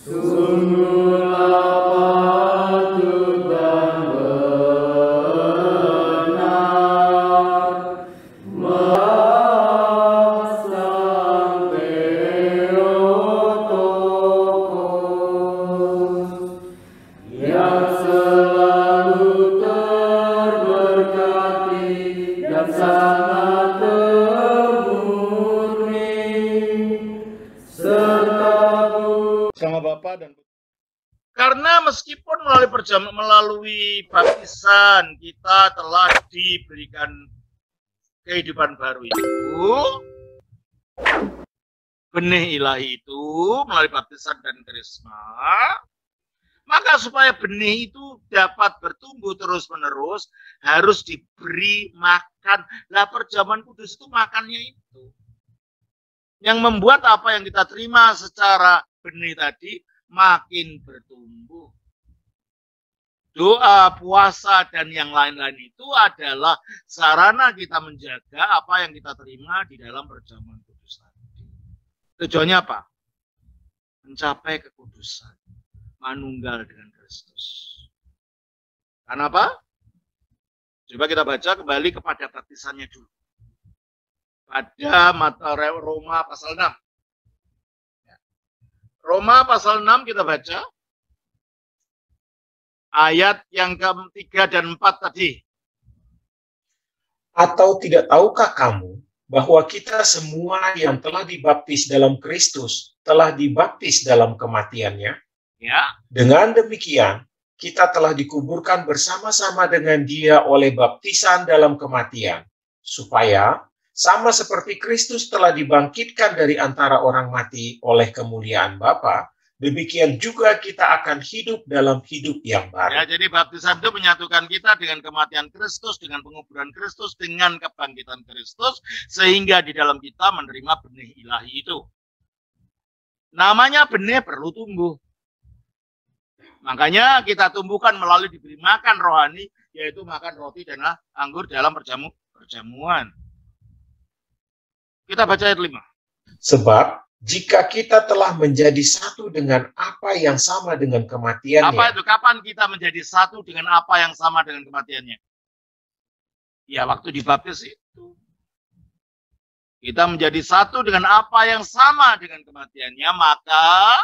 Sungguhlah patut dan benar masang Theotokos yang selalu terberkati dan sangat termurni serta sama Bapa dan karena meskipun melalui baptisan kita telah diberikan kehidupan baru itu, benih ilahi itu melalui baptisan dan krisma, maka supaya benih itu dapat bertumbuh terus-menerus harus diberi makan. Lah perjamuan kudus itu makannya itu yang membuat apa yang kita terima secara benih tadi makin bertumbuh. Doa, puasa, dan yang lain-lain itu adalah sarana kita menjaga apa yang kita terima di dalam perjamuan kudus tadi. Tujuannya apa? Mencapai kekudusan, manunggal dengan Kristus. Kenapa? Coba kita baca kembali kepada baptisannya dulu. Pada Roma pasal 6. Roma pasal 6 kita baca. Ayat yang ke-3 dan 4 tadi. Atau tidak tahukah kamu bahwa kita semua yang telah dibaptis dalam Kristus telah dibaptis dalam kematiannya? Ya. Dengan demikian, kita telah dikuburkan bersama-sama dengan Dia oleh baptisan dalam kematian, supaya sama seperti Kristus telah dibangkitkan dari antara orang mati oleh kemuliaan Bapa, demikian juga kita akan hidup dalam hidup yang baru. Ya, jadi baptisan itu menyatukan kita dengan kematian Kristus, dengan penguburan Kristus, dengan kebangkitan Kristus, sehingga di dalam kita menerima benih ilahi itu. Namanya benih perlu tumbuh. Makanya kita tumbuhkan melalui diberi makan rohani, yaitu makan roti dan anggur dalam perjamuan. Kita baca ayat 5. Sebab jika kita telah menjadi satu dengan apa yang sama dengan kematiannya. Apa itu? Kapan kita menjadi satu dengan apa yang sama dengan kematiannya? Ya, waktu dibaptis itu. Kita menjadi satu dengan apa yang sama dengan kematiannya, maka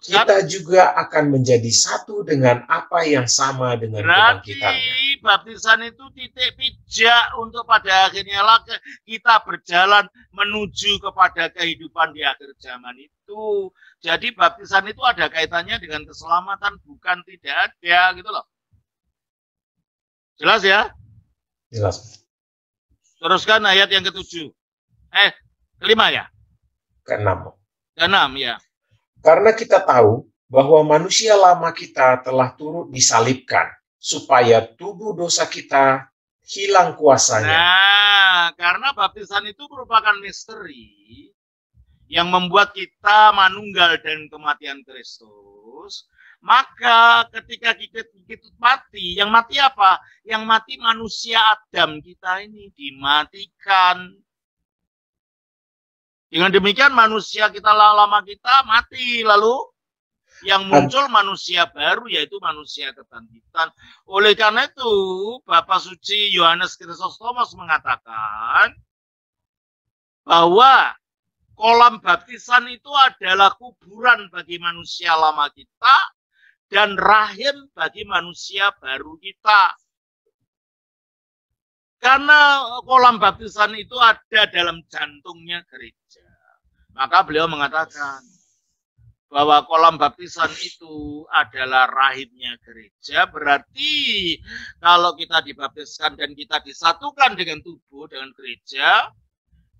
kita juga akan menjadi satu dengan apa yang sama dengan kebangkitannya. Berarti baptisan itu titik pijak untuk pada akhirnya kita berjalan menuju kepada kehidupan di akhir zaman itu. Jadi baptisan itu ada kaitannya dengan keselamatan, bukan tidak ada gitu loh. Jelas ya? Jelas. Teruskan ayat yang ke-7. Ke-5 ya? Ke-6. Ke-6 ya. Karena kita tahu bahwa manusia lama kita telah turut disalibkan, supaya tubuh dosa kita hilang kuasanya. Nah, karena baptisan itu merupakan misteri yang membuat kita manunggal dan kematian Kristus, maka ketika kita mati, yang mati apa? Yang mati manusia Adam kita ini dimatikan. Dengan demikian manusia kita lama kita mati, lalu yang muncul manusia baru yaitu manusia kebangkitan. Oleh karena itu Bapak Suci Yohanes Krisostomos mengatakan bahwa kolam baptisan itu adalah kuburan bagi manusia lama kita dan rahim bagi manusia baru kita. Karena kolam baptisan itu ada dalam jantungnya gereja. Maka beliau mengatakan bahwa kolam baptisan itu adalah rahimnya gereja. Berarti kalau kita dibaptiskan dan kita disatukan dengan tubuh, dengan gereja,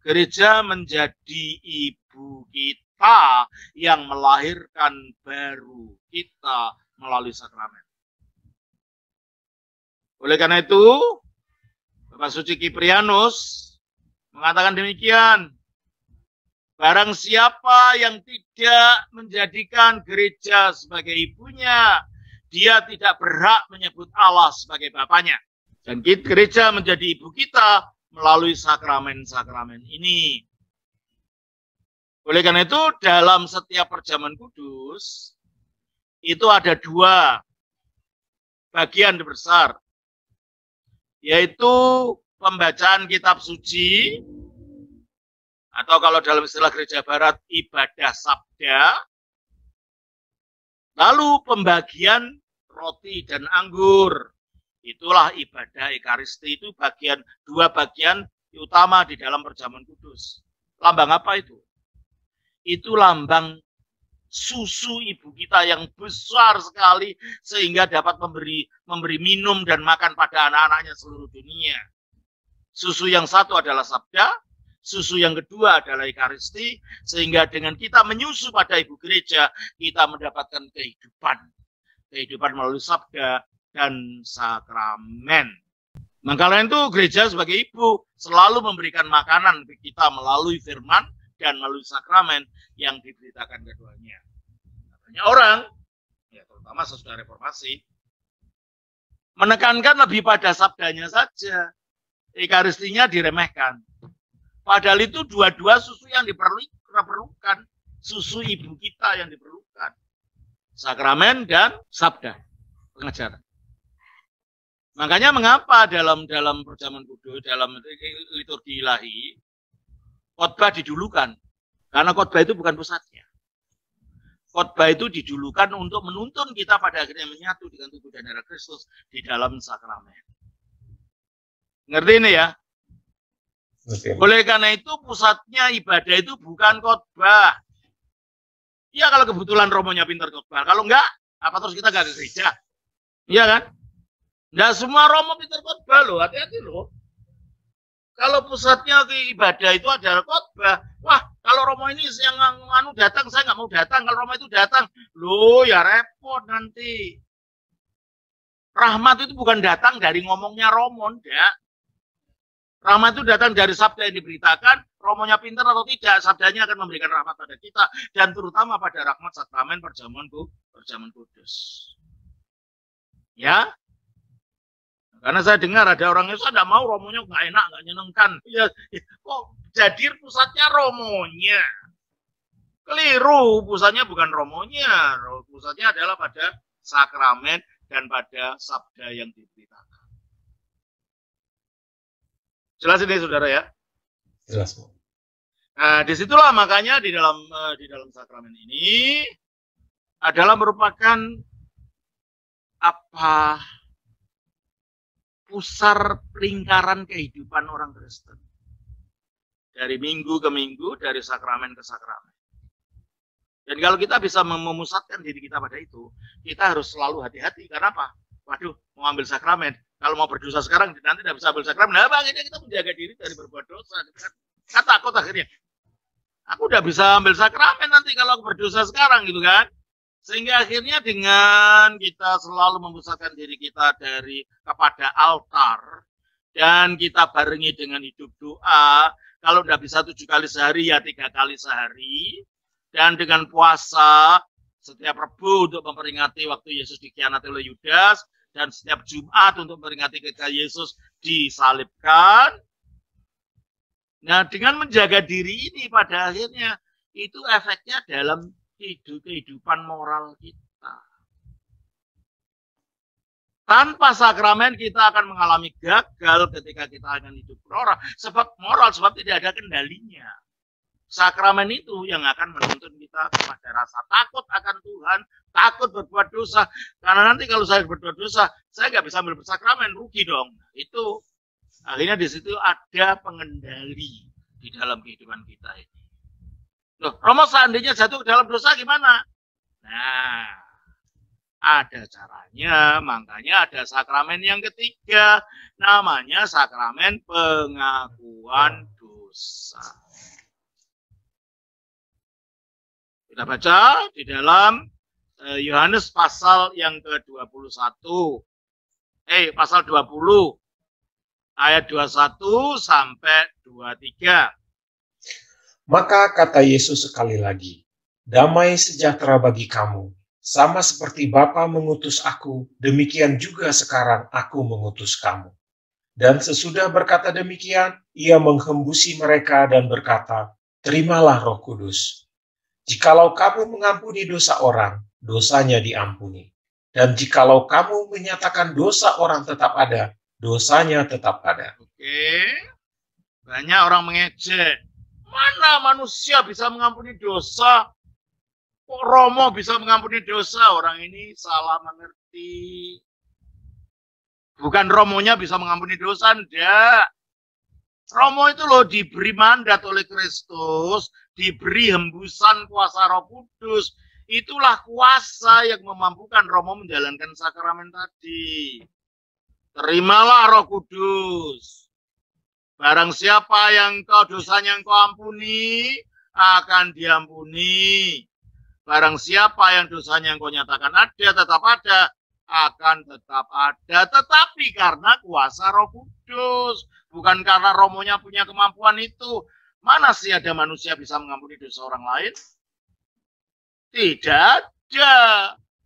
gereja menjadi ibu kita yang melahirkan baru kita melalui sakramen. Oleh karena itu, Bapak Suci Kiprianus mengatakan demikian. Barang siapa yang tidak menjadikan gereja sebagai ibunya, dia tidak berhak menyebut Allah sebagai bapaknya. Dan gereja menjadi ibu kita melalui sakramen-sakramen ini. Oleh karena itu, dalam setiap perjamuan kudus, itu ada dua bagian besar, yaitu pembacaan kitab suci, atau kalau dalam istilah gereja barat, ibadah sabda, lalu pembagian roti dan anggur. Itulah ibadah Ekaristi, itu dua bagian utama di dalam perjamuan kudus. Lambang apa itu? Itu lambang susu ibu kita yang besar sekali sehingga dapat memberi minum dan makan pada anak-anaknya seluruh dunia. Susu yang satu adalah sabda, susu yang kedua adalah Ekaristi, sehingga dengan kita menyusu pada ibu gereja, kita mendapatkan kehidupan. Kehidupan melalui sabda dan sakramen. Makanya itu gereja sebagai ibu selalu memberikan makanan bagi kita melalui firman dan melalui sakramen yang diberitakan keduanya. Banyak orang, ya terutama sesudah reformasi, menekankan lebih pada sabdanya saja. Ekaristinya diremehkan. Padahal itu dua-dua susu yang diperlukan. Susu ibu kita yang diperlukan. Sakramen dan sabda. Pengajaran. Makanya mengapa dalam perjamuan kudus, dalam liturgi ilahi, khotbah didulukan. Karena khotbah itu bukan pusatnya. Khotbah itu didulukan untuk menuntun kita pada akhirnya menyatu dengan tubuh dan darah Kristus di dalam sakramen. Ngerti ini ya? Ngerti. Oleh karena itu pusatnya ibadah itu bukan khotbah. Ya kalau kebetulan romonya pintar khotbah. Kalau enggak, apa terus kita enggak ke gereja? Iya kan? Enggak semua romo pintar khotbah loh, hati-hati loh. Kalau pusatnya ke ibadah itu adalah khotbah, wah kalau romo ini yang datang, saya nggak mau datang. Kalau romo itu datang, loh ya repot nanti. Rahmat itu bukan datang dari ngomongnya romo, enggak. Rahmat itu datang dari sabda yang diberitakan, romonya pintar atau tidak, sabdanya akan memberikan rahmat pada kita, dan terutama pada rahmat sakramen perjamuan kudus. Ya, karena saya dengar ada orang yang saya tidak mau romonya nggak enak, nggak nyenengkan. Ya, kok jadi pusatnya romonya? Keliru, pusatnya bukan romonya. Pusatnya adalah pada sakramen dan pada sabda yang diberitakan. Jelas ini saudara ya? Jelas. Nah, disitulah makanya di dalam sakramen ini adalah merupakan apa? Pusar lingkaran kehidupan orang Kristen. Dari minggu ke minggu, dari sakramen ke sakramen. Dan kalau kita bisa memusatkan diri kita pada itu, kita harus selalu hati-hati. Karena apa? Waduh, mau ambil sakramen. Kalau mau berdosa sekarang, nanti tidak bisa ambil sakramen. Nah, akhirnya kita menjaga diri dari berbuat dosa. Kan takut akhirnya. Aku udah bisa ambil sakramen nanti kalau aku berdosa sekarang gitu kan. Sehingga akhirnya dengan kita selalu memusatkan diri kita kepada altar dan kita barengi dengan hidup doa, kalau tidak bisa 7 kali sehari ya 3 kali sehari, dan dengan puasa setiap Rebu untuk memperingati waktu Yesus dikhianati oleh Yudas, dan setiap Jumat untuk memperingati ketika Yesus disalibkan. Nah, dengan menjaga diri ini pada akhirnya itu efeknya dalam kehidupan moral kita. Tanpa sakramen kita akan mengalami gagal ketika kita akan hidup moral sebab tidak ada kendalinya. Sakramen itu yang akan menuntun kita kepada rasa takut akan Tuhan, takut berbuat dosa. Karena nanti kalau saya berbuat dosa, saya nggak bisa ambil sakramen, rugi dong. Itu akhirnya di situ ada pengendali di dalam kehidupan kita ini. Loh, Romo seandainya jatuh ke dalam dosa gimana? Nah, ada caranya, makanya ada sakramen yang ketiga, namanya sakramen pengakuan dosa. Kita baca di dalam Yohanes pasal yang ke-21, pasal 20, ayat 21 sampai 23. Maka kata Yesus sekali lagi, damai sejahtera bagi kamu, sama seperti Bapa mengutus aku, demikian juga sekarang aku mengutus kamu. Dan sesudah berkata demikian, ia menghembusi mereka dan berkata, terimalah Roh Kudus. Jikalau kamu mengampuni dosa orang, dosanya diampuni. Dan jikalau kamu menyatakan dosa orang tetap ada, dosanya tetap ada. Oke. Banyak orang mengejek. Mana manusia bisa mengampuni dosa? Kok Romo bisa mengampuni dosa? Orang ini salah mengerti. Bukan Romonya bisa mengampuni dosa, enggak. Romo itu loh diberi mandat oleh Kristus, diberi hembusan kuasa Roh Kudus. Itulah kuasa yang memampukan Romo menjalankan sakramen tadi. Terimalah Roh Kudus. Barang siapa yang dosanya engkau ampuni, akan diampuni. Barang siapa yang dosanya engkau nyatakan ada, tetap ada, akan tetap ada. Tetapi karena kuasa Roh Kudus, bukan karena Romonya punya kemampuan itu. Mana sih ada manusia bisa mengampuni dosa orang lain? Tidak ada.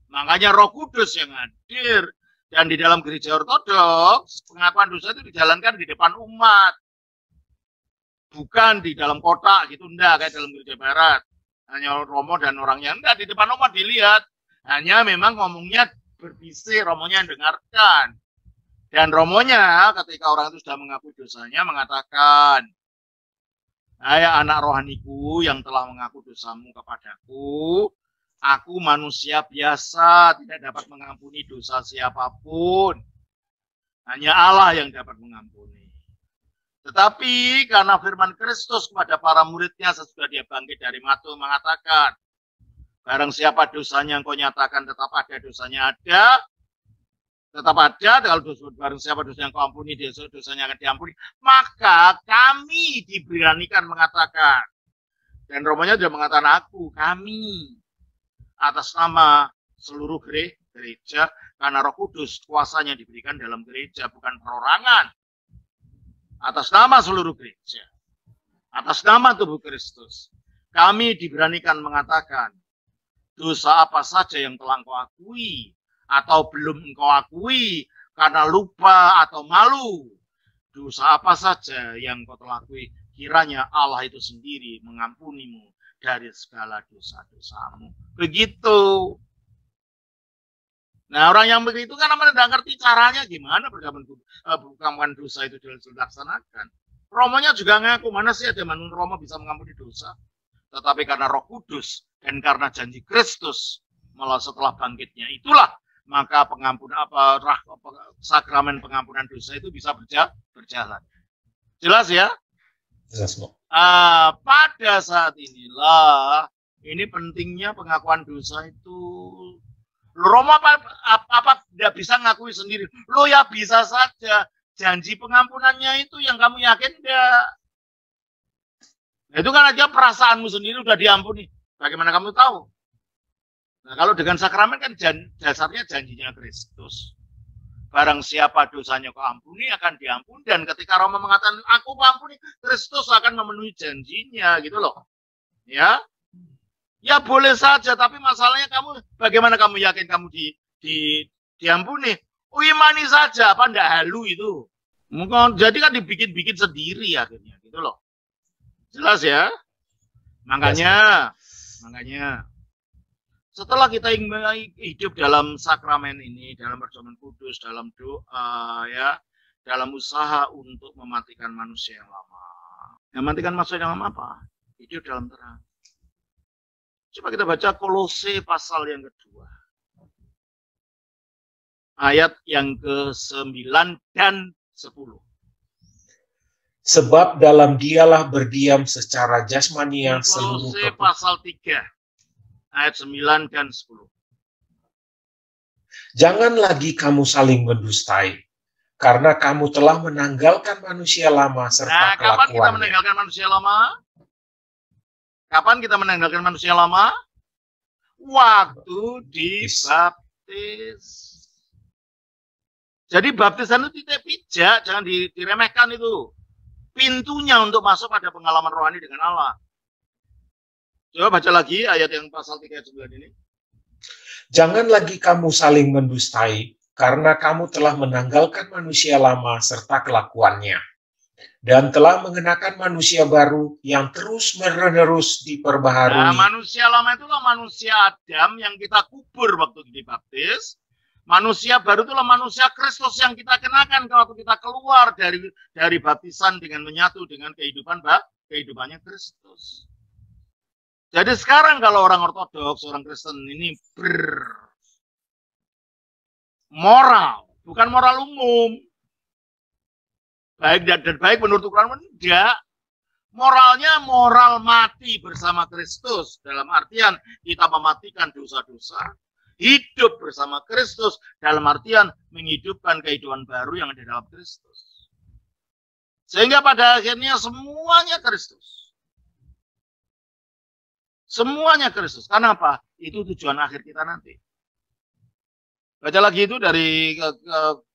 Makanya Roh Kudus yang hadir. Dan di dalam gereja Ortodoks, pengakuan dosa itu dijalankan di depan umat. Bukan di dalam kotak gitu, enggak kayak dalam gereja barat. Hanya Romo dan orangnya, enggak, di depan umat dilihat. Hanya memang ngomongnya berbisik, Romonya yang dengarkan. Dan Romonya ketika orang itu sudah mengakui dosanya mengatakan, hai anak rohaniku yang telah mengaku dosamu kepadaku, aku manusia biasa, tidak dapat mengampuni dosa siapapun. Hanya Allah yang dapat mengampuni. Tetapi karena firman Kristus kepada para muridnya sesudah dia bangkit dari mati mengatakan, barang siapa dosanya engkau nyatakan tetap ada, dosanya ada, tetap ada. Kalau barang siapa dosanya engkau ampuni, dosanya akan diampuni. Maka kami diberanikan mengatakan, dan Romonya sudah mengatakan kami, atas nama seluruh gereja, karena Roh Kudus kuasanya diberikan dalam gereja, bukan perorangan. Atas nama seluruh gereja, atas nama tubuh Kristus, kami diberanikan mengatakan, dosa apa saja yang telah engkau akui, atau belum engkau akui, karena lupa atau malu, dosa apa saja yang engkau telah akui, kiranya Allah itu sendiri mengampunimu dari segala dosa-dosamu. Begitu. Nah, orang yang begitu kan namanya tidak ngerti caranya gimana pengampunan dosa itu dilaksanakan. Romonya juga ngaku, mana sih ada manusia Romo bisa mengampuni dosa. Tetapi karena Roh Kudus dan karena janji Kristus malah setelah bangkitnya itulah maka sakramen pengampunan dosa itu bisa berjalan. Jelas ya? Jelas, Bu. Pada saat inilah ini pentingnya pengakuan dosa itu. Romo apa tidak bisa ngakui sendiri? Lo ya bisa saja. Janji pengampunannya itu yang kamu yakin enggak? Nah, itu kan aja perasaanmu sendiri udah diampuni. Bagaimana kamu tahu? Nah, kalau dengan sakramen kan dasarnya janjinya Kristus. Barang siapa dosanya kau ampuni akan diampuni. Dan ketika Romo mengatakan aku ampuni, Kristus akan memenuhi janjinya gitu loh. Ya. Ya boleh saja, tapi masalahnya bagaimana kamu yakin kamu diampuni? Imani saja, apa enggak halu itu? Jadi kan dibikin-bikin sendiri akhirnya, gitu loh. Jelas ya? Makanya setelah kita hidup dalam sakramen ini, dalam perjamuan kudus, dalam doa, ya, dalam usaha untuk mematikan manusia yang lama. Mematikan manusia yang lama apa? Hidup dalam terang. Coba kita baca Kolose pasal yang kedua. Ayat yang ke-9 dan 10. Sebab dalam dialah berdiam secara jasmania seluruh Kolose pasal 3. Ayat 9 dan 10. Jangan lagi kamu saling mendustai, karena kamu telah menanggalkan manusia lama serta kelakuannya. Kapan kita menanggalkan manusia lama? Kapan kita menanggalkan manusia lama? Waktu dibaptis. Jadi baptisan itu tidak pijak, jangan diremehkan itu. Pintunya untuk masuk pada pengalaman rohani dengan Allah. Coba baca lagi ayat yang pasal 3 ayat 9 ini. Jangan lagi kamu saling mendustai, karena kamu telah menanggalkan manusia lama serta kelakuannya. dan telah mengenakan manusia baru yang terus-menerus diperbaharui. Nah, manusia lama itulah manusia Adam yang kita kubur waktu dibaptis. Manusia baru itulah manusia Kristus yang kita kenakan waktu kita keluar dari baptisan dengan menyatu dengan kehidupannya Kristus. Jadi sekarang kalau orang Ortodoks, orang Kristen ini bermoral, bukan moral umum. Baik dan baik menurut ukuran tidak. Moralnya moral mati bersama Kristus. Dalam artian kita mematikan dosa-dosa. Hidup bersama Kristus. Dalam artian menghidupkan kehidupan baru yang ada dalam Kristus. Sehingga pada akhirnya semuanya Kristus. Semuanya Kristus. Karena apa? Itu tujuan akhir kita nanti. Baca lagi itu dari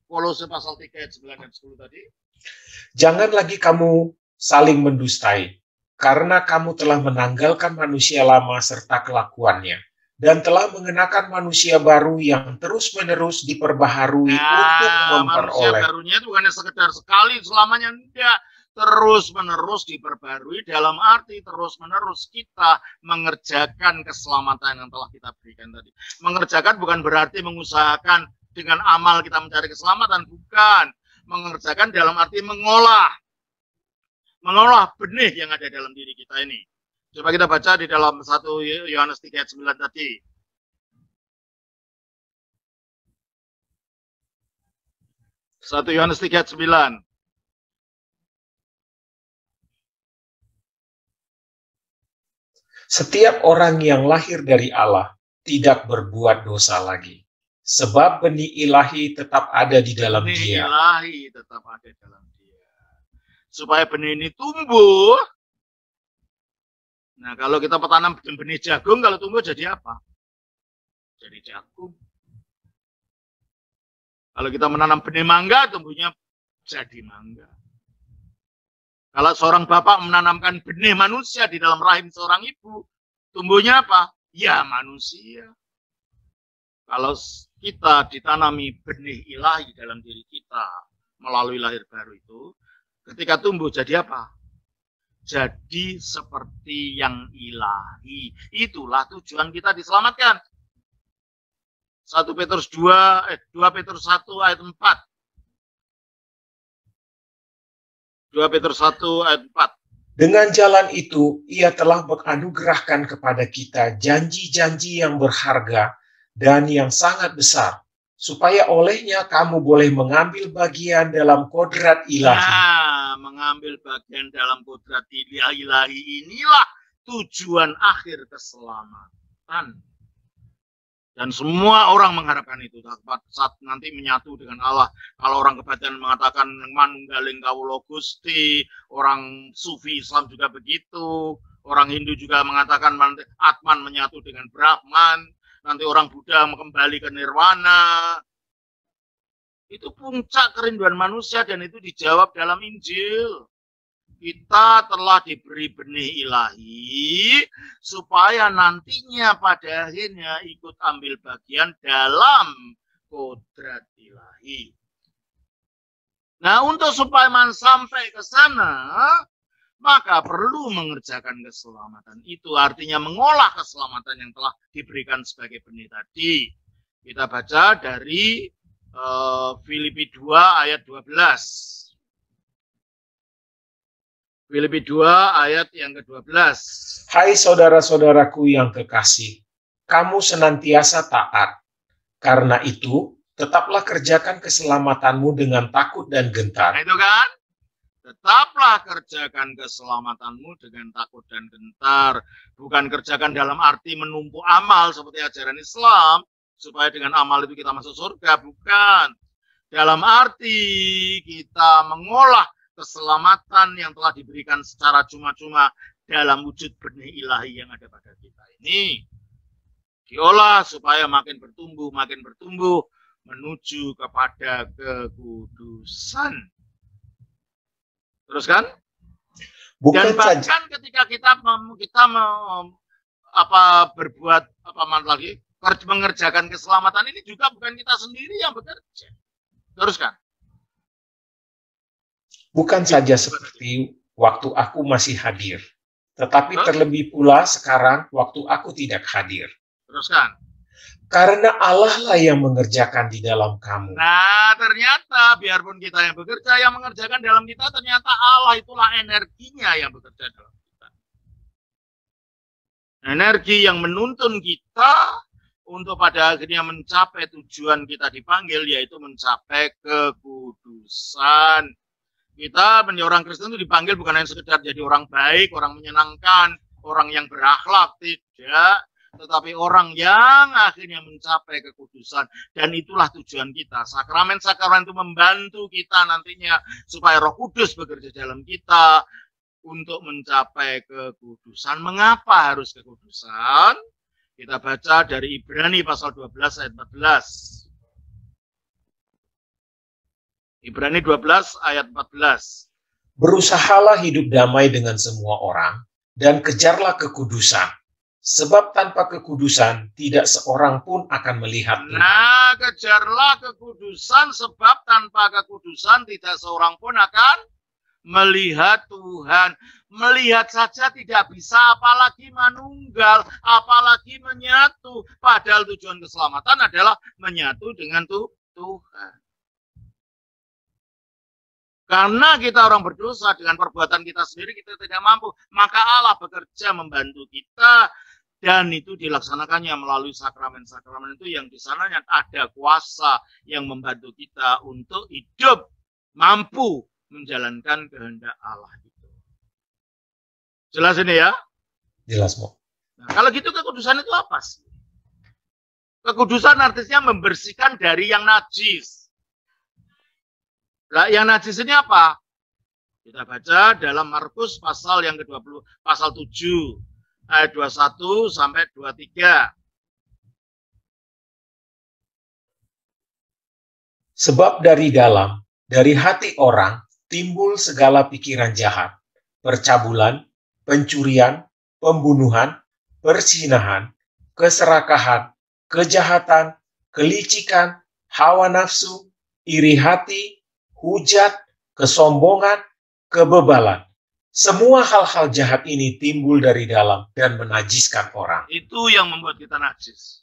Kolose pasal 3 ayat 9 dan 10 tadi. Jangan lagi kamu saling mendustai, karena kamu telah menanggalkan manusia lama serta kelakuannya, dan telah mengenakan manusia baru yang terus-menerus diperbaharui untuk memperoleh. Manusia barunya itu bukan sekedar sekali selamanya, tidak. Terus-menerus diperbarui dalam arti terus-menerus kita mengerjakan keselamatan yang telah kita berikan tadi. Mengerjakan bukan berarti mengusahakan dengan amal kita mencari keselamatan, bukan. Mengerjakan dalam arti mengolah benih yang ada dalam diri kita ini. Coba kita baca di dalam 1 Yohanes 3 ayat 9 tadi. 1 Yohanes 3 ayat 9. Setiap orang yang lahir dari Allah tidak berbuat dosa lagi, sebab benih ilahi tetap ada di dalam dia. Benih ilahi tetap ada dalam dia. Supaya benih ini tumbuh. Nah, kalau kita tanam benih jagung, kalau tumbuh jadi apa? Jadi jagung. Kalau kita menanam benih mangga, tumbuhnya jadi mangga. Kalau seorang bapak menanamkan benih manusia di dalam rahim seorang ibu, tumbuhnya apa? Ya manusia. Kalau kita ditanami benih ilahi dalam diri kita melalui lahir baru itu, ketika tumbuh jadi apa? Jadi seperti yang ilahi. Itulah tujuan kita diselamatkan. 2 Petrus 1 ayat 4. 2 Petrus 1 ayat 4. Dengan jalan itu, ia telah menganugerahkan kepada kita janji-janji yang berharga dan yang sangat besar, supaya olehnya kamu boleh mengambil bagian dalam kodrat ilahi. Nah, mengambil bagian dalam kodrat ilahi inilah tujuan akhir keselamatan. Dan semua orang mengharapkan itu saat nanti menyatu dengan Allah. Kalau orang kebatinan mengatakan manunggaling kawula Gusti, orang Sufi Islam juga begitu, orang Hindu juga mengatakan Atman menyatu dengan Brahman, nanti orang Buddha kembali ke Nirwana. Itu puncak kerinduan manusia dan itu dijawab dalam Injil. Kita telah diberi benih ilahi supaya nantinya pada akhirnya ikut ambil bagian dalam kodrat ilahi. Nah, untuk supaya sampai ke sana, maka perlu mengerjakan keselamatan. Itu artinya mengolah keselamatan yang telah diberikan sebagai benih tadi. Kita baca dari Filipi 2 ayat 12. Filipi 2 ayat yang ke-12. Hai saudara-saudaraku yang kekasih, kamu senantiasa taat. Karena itu, tetaplah kerjakan keselamatanmu dengan takut dan gentar. Nah, itu kan? Tetaplah kerjakan keselamatanmu dengan takut dan gentar. Bukan kerjakan dalam arti menumpuk amal seperti ajaran Islam, supaya dengan amal itu kita masuk surga. Bukan. Dalam arti kita mengolah keselamatan yang telah diberikan secara cuma-cuma dalam wujud benih ilahi yang ada pada kita ini. Diolah supaya makin bertumbuh menuju kepada kekudusan. Terus kan? Dan bahkan ketika kita berbuat mengerjakan keselamatan ini juga bukan kita sendiri yang bekerja. Terus kan? Bukan saja seperti waktu aku masih hadir, tetapi terlebih pula sekarang waktu aku tidak hadir. Teruskan. Karena Allah lah yang mengerjakan di dalam kamu. Nah, ternyata biarpun kita yang bekerja, yang mengerjakan dalam kita, ternyata Allah itulah energinya yang bekerja dalam kita. Energi yang menuntun kita untuk pada akhirnya mencapai tujuan kita dipanggil, yaitu mencapai kekudusan. Kita menjadi orang Kristen itu dipanggil bukan hanya sekedar jadi orang baik, orang menyenangkan, orang yang berakhlak, tidak. Tetapi orang yang akhirnya mencapai kekudusan. Dan itulah tujuan kita. Sakramen-sakramen itu membantu kita nantinya supaya Roh Kudus bekerja dalam kita untuk mencapai kekudusan. Mengapa harus kekudusan? Kita baca dari Ibrani pasal 12 ayat 14. Ibrani 12 ayat 14. Berusahalah hidup damai dengan semua orang dan kejarlah kekudusan. Sebab tanpa kekudusan, tidak seorang pun akan melihat Tuhan. Nah, kejarlah kekudusan, sebab tanpa kekudusan tidak seorang pun akan melihat Tuhan. Melihat saja tidak bisa, apalagi manunggal, apalagi menyatu. Padahal tujuan keselamatan adalah menyatu dengan Tuhan. Karena kita orang berdosa, dengan perbuatan kita sendiri kita tidak mampu. Maka Allah bekerja membantu kita. Dan itu dilaksanakannya melalui sakramen-sakramen itu yang di sananya ada kuasa yang membantu kita untuk hidup mampu menjalankan kehendak Allah itu. Jelas ini ya? Jelas, Mo. Nah, kalau gitu kekudusan itu apa sih? Kekudusan artinya membersihkan dari yang najis. Nah, yang najis ini apa? Kita baca dalam Markus pasal yang ke-20, pasal 7. Ayat 21 sampai 23. Sebab dari dalam, dari hati orang, timbul segala pikiran jahat, percabulan, pencurian, pembunuhan, perzinahan, keserakahan, kejahatan, kelicikan, hawa nafsu, iri hati, hujat, kesombongan, kebebalan. Semua hal-hal jahat ini timbul dari dalam dan menajiskan orang. Itu yang membuat kita najis.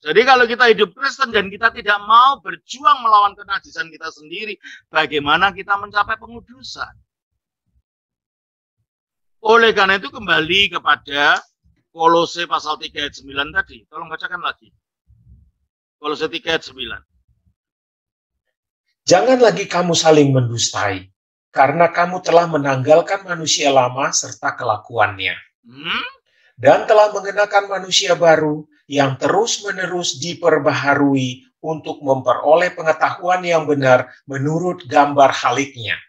Jadi kalau kita hidup Kristen dan kita tidak mau berjuang melawan kenajisan kita sendiri, bagaimana kita mencapai pengudusan? Oleh karena itu kembali kepada Kolose pasal 3 ayat 9 tadi. Tolong bacakan lagi. Kolose 3 ayat 9. Jangan lagi kamu saling mendustai, karena kamu telah menanggalkan manusia lama serta kelakuannya. Dan telah mengenakan manusia baru yang terus-menerus diperbaharui untuk memperoleh pengetahuan yang benar menurut gambar haliknya.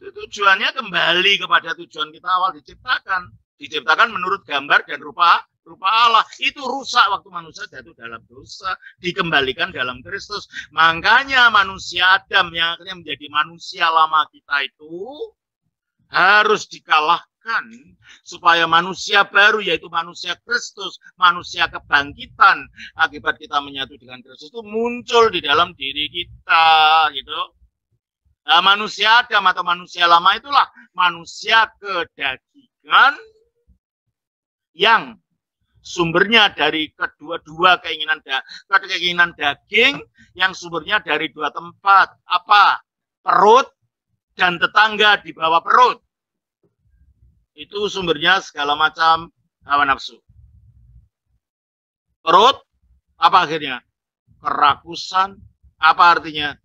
Tujuannya kembali kepada tujuan kita awal diciptakan. Diciptakan menurut gambar dan rupa Allah. Itu rusak waktu manusia jatuh dalam dosa. Dikembalikan dalam Kristus. Makanya manusia Adam yang akhirnya menjadi manusia lama kita itu harus dikalahkan. Supaya manusia baru, yaitu manusia Kristus, manusia kebangkitan, akibat kita menyatu dengan Kristus itu muncul di dalam diri kita. Gitu. Nah, manusia Adam atau manusia lama itulah manusia kedagingan yang sumbernya dari kedua-dua keinginan daging yang sumbernya dari dua tempat. Apa? Perut dan tetangga di bawah perut. Itu sumbernya segala macam hawa nafsu. Perut, apa akhirnya? Kerakusan, apa artinya?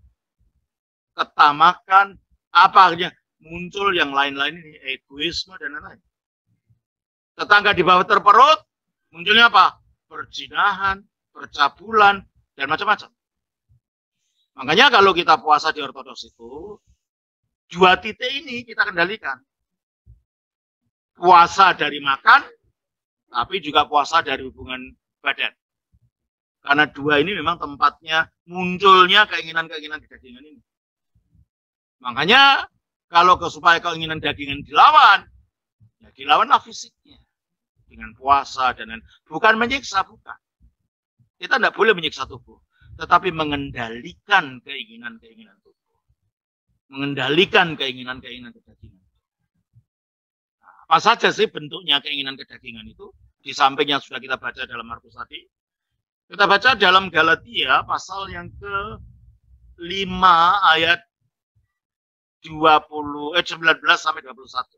Ketamakan, apa akhirnya? Muncul yang lain-lain ini, egoisme dan lain-lain. Tetangga di bawah terperut, munculnya apa? Perzinahan, percabulan, dan macam-macam. Makanya kalau kita puasa di Ortodoks itu, dua titik ini kita kendalikan. Puasa dari makan, tapi juga puasa dari hubungan badan. Karena dua ini memang tempatnya munculnya keinginan-keinginan kedagingan ini. Makanya kalau supaya keinginan dagingan dilawan, ya dilawanlah fisiknya. Dengan puasa dan bukan menyiksa, bukan. Kita tidak boleh menyiksa tubuh, tetapi mengendalikan keinginan-keinginan tubuh. mengendalikan keinginan-keinginan kedagingan. Apa saja sih bentuknya keinginan kedagingan itu? Di samping yang sudah kita baca dalam Markus tadi, kita baca dalam Galatia pasal yang ke-5 ayat 19 sampai 21.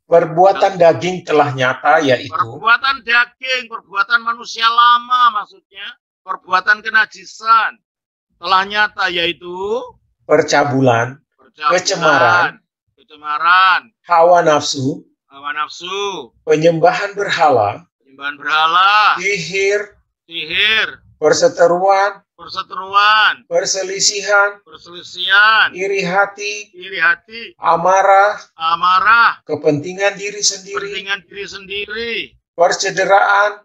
Perbuatan daging telah nyata, yaitu Perbuatan daging, perbuatan manusia lama maksudnya, perbuatan kenajisan telah nyata, yaitu percabulan, kecemaran, hawa nafsu, penyembahan berhala, sihir, perseteruan, perselisihan, iri hati, amarah, kepentingan diri sendiri, percederaan,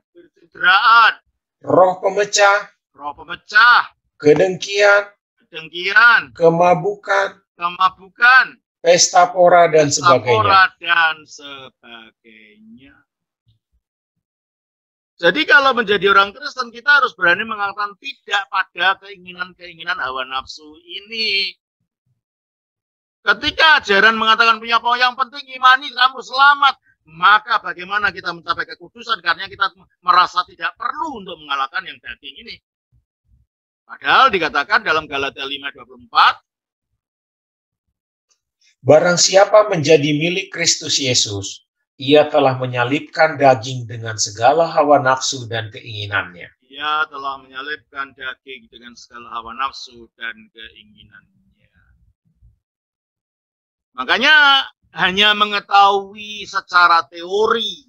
roh pemecah, kedengkian, kemabukan, pesta pora, dan sebagainya. Jadi kalau menjadi orang Kristen, kita harus berani mengatakan tidak pada keinginan-keinginan hawa nafsu ini. Ketika ajaran mengatakan punya poin yang penting imani kamu selamat, maka bagaimana kita mencapai kekudusan karena kita merasa tidak perlu untuk mengalahkan yang daging ini. Padahal dikatakan dalam Galatia 5:24, barang siapa menjadi milik Kristus Yesus, ia telah menyalibkan daging dengan segala hawa nafsu dan keinginannya. Ia telah menyalibkan daging dengan segala hawa nafsu dan keinginannya. Makanya hanya mengetahui secara teori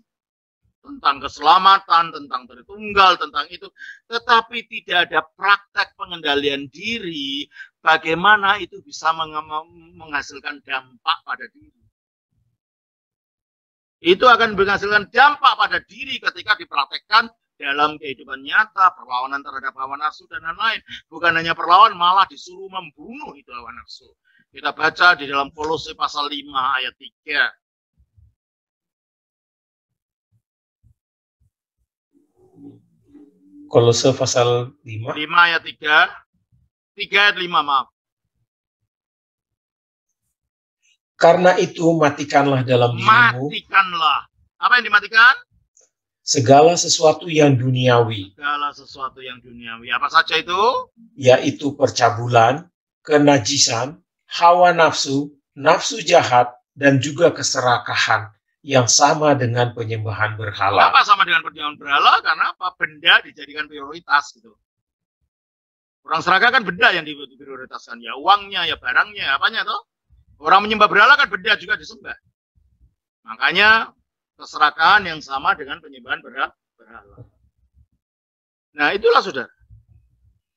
tentang keselamatan, tentang Tritunggal, tentang itu, tetapi tidak ada praktek pengendalian diri, bagaimana itu bisa menghasilkan dampak pada diri. Itu akan menghasilkan dampak pada diri ketika dipraktekkan dalam kehidupan nyata, perlawanan terhadap hawa nafsu dan lain-lain. Bukan hanya perlawan, malah disuruh membunuh itu hawa nafsu. Kita baca di dalam Kolose pasal 5 ayat 3. Kolose pasal 5 ayat 3. 3 ayat 5, maaf. Karena itu matikanlah dalam dirimu. Matikanlah. Apa yang dimatikan? Segala sesuatu yang duniawi. Segala sesuatu yang duniawi. Apa saja itu? Yaitu percabulan, kenajisan, hawa nafsu, nafsu jahat, dan juga keserakahan yang sama dengan penyembahan berhala. Apa sama dengan penyembahan berhala? Karena apa? Benda dijadikan prioritas gitu. Orang serakah kan benda yang diprioritaskan. Ya uangnya, ya barangnya, apanya toh? Orang menyembah berhala kan benda juga disembah. Makanya keserakahan yang sama dengan penyembahan berhala. Nah itulah saudara.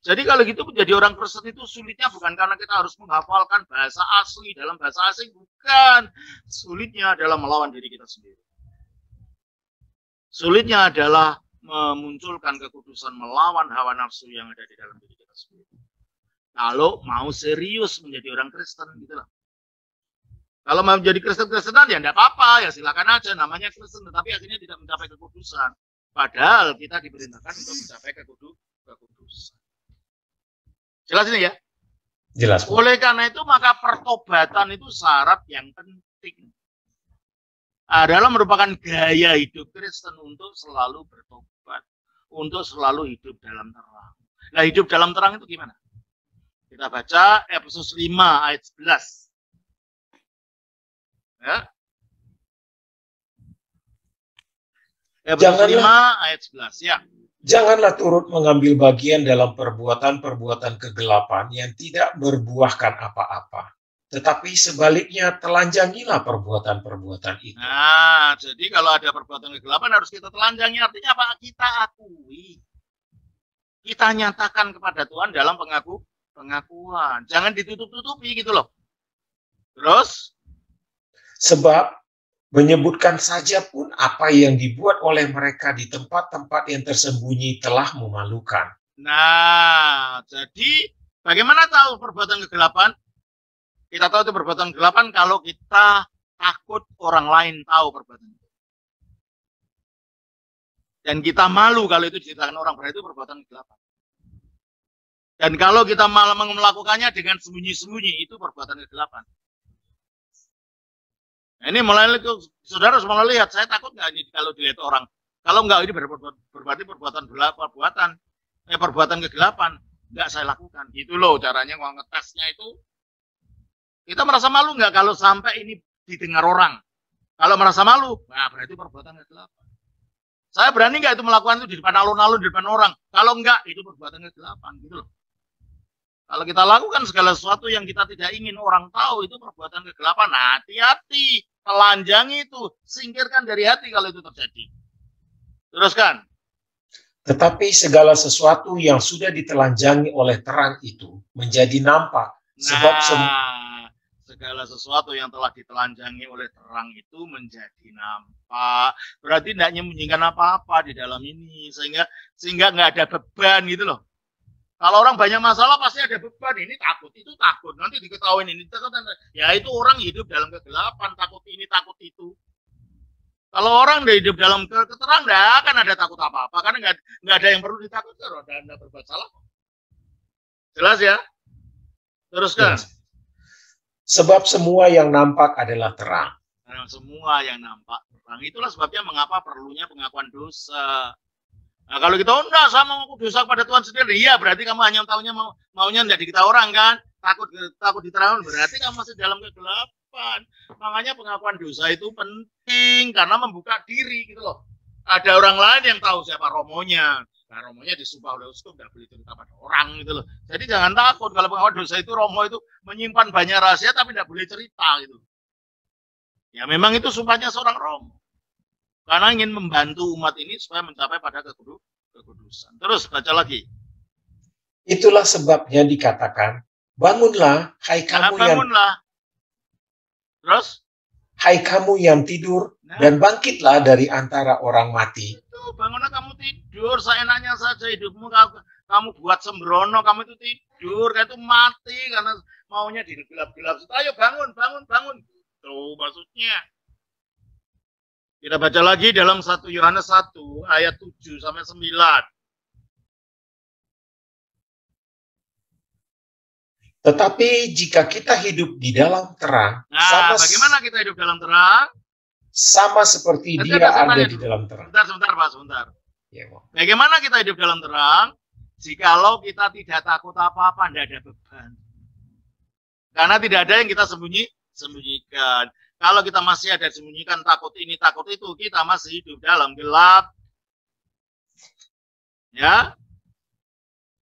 Jadi kalau gitu menjadi orang Kristen itu sulitnya bukan karena kita harus menghafalkan bahasa asli dalam bahasa asing. Bukan. Sulitnya adalah melawan diri kita sendiri. Sulitnya adalah memunculkan kekudusan melawan hawa nafsu yang ada di dalam diri kita sendiri. Kalau mau serius menjadi orang Kristen gitulah. Kalau mau menjadi Kristen-Kristenan ya enggak apa-apa, ya silakan aja namanya Kristen, tetapi akhirnya tidak mencapai kekudusan. Padahal kita diperintahkan untuk mencapai kekudusan. Jelas ini ya? Jelas. Oleh karena itu maka pertobatan itu syarat yang penting. Adalah merupakan gaya hidup Kristen untuk selalu bertobat, untuk selalu hidup dalam terang. Nah, hidup dalam terang itu gimana? Kita baca Efesus 5 ayat 11. Ya. Efesus 5 ayat 11 ya. Janganlah turut mengambil bagian dalam perbuatan-perbuatan kegelapan yang tidak berbuahkan apa-apa. Tetapi sebaliknya telanjangilah perbuatan-perbuatan itu. Nah, jadi kalau ada perbuatan kegelapan harus kita telanjangi. Artinya apa? Kita akui. Kita nyatakan kepada Tuhan dalam pengakuan. Jangan ditutup-tutupi gitu loh. Terus? Sebab menyebutkan saja pun apa yang dibuat oleh mereka di tempat-tempat yang tersembunyi telah memalukan. Nah, jadi bagaimana tahu perbuatan kegelapan? Kita tahu itu perbuatan kegelapan kalau kita takut orang lain tahu perbuatan itu. Dan kita malu kalau itu diceritakan orang, berarti itu perbuatan kegelapan. Dan kalau kita malah melakukannya dengan sembunyi-sembunyi, itu perbuatan kegelapan. Nah, ini mulai, saudara mulai lihat, saya takut nggak ini kalau dilihat orang. Kalau nggak, ini berarti perbuatan kegelapan. Nggak saya lakukan. Itu loh caranya kalau ngetesnya itu. Kita merasa malu nggak kalau sampai ini didengar orang? Kalau merasa malu, nah berarti perbuatan kegelapan. Saya berani nggak itu melakukan itu di depan alun-alun, di depan orang? Kalau enggak, itu perbuatan kegelapan, gitu loh. Kalau kita lakukan segala sesuatu yang kita tidak ingin orang tahu, itu perbuatan kegelapan. Nah, hati-hati, telanjangi itu, singkirkan dari hati kalau itu terjadi. Teruskan. Tetapi segala sesuatu yang sudah ditelanjangi oleh terang itu menjadi nampak. Sebab segala sesuatu yang telah ditelanjangi oleh terang itu menjadi nampak. Berarti tidak menyembunyikan apa-apa di dalam ini, sehingga nggak ada beban gitu loh. Kalau orang banyak masalah pasti ada beban. Ini takut, itu takut. Nanti diketahuin ini. Ya itu orang hidup dalam kegelapan, takut ini, takut itu. Kalau orang hidup dalam keterang, nggak akan ada takut apa-apa. Karena nggak ada yang perlu ditakutkan. Anda berbuat salah. Jelas ya? Teruskan. Yes. Sebab semua yang nampak adalah terang. Semua yang nampak terang. Itulah sebabnya mengapa perlunya pengakuan dosa. Nah, kalau kita enggak sama mengaku dosa pada Tuhan sendiri, iya berarti kamu hanya tahunya maunya tidak diketahui orang kan? Takut diterangkan, berarti kamu masih dalam kegelapan. Makanya pengakuan dosa itu penting karena membuka diri gitu loh. Ada orang lain yang tahu siapa romonya. Nah, romonya disumpah oleh uskup, tidak boleh cerita pada orang gitu loh. Jadi jangan takut kalau pengakuan dosa itu romo itu menyimpan banyak rahasia tapi tidak boleh cerita gitu. Ya memang itu sumpahnya seorang romo. Karena ingin membantu umat ini supaya mencapai pada kekudusan. Terus baca lagi. Itulah sebabnya dikatakan, bangunlah, hai kamu Terus? Hai kamu yang tidur, dan bangkitlah dari antara orang mati. Bangunlah kamu tidur, seenaknya saja hidupmu kamu buat sembrono, kamu itu tidur, kamu itu mati karena maunya di gelap-gelap. Ayo bangun. Tuh maksudnya. Kita baca lagi dalam 1 Yohanes 1 ayat 7 sampai 9. Tetapi jika kita hidup di dalam terang, bagaimana kita hidup dalam terang? Sama seperti dia ada di dalam terang. Sebentar. Ya, bagaimana kita hidup dalam terang? Jikalau kita tidak takut apa-apa, tidak ada beban. Karena tidak ada yang kita sembunyikan. Kalau kita masih ada sembunyikan takut ini, takut itu, kita masih hidup dalam gelap. Ya,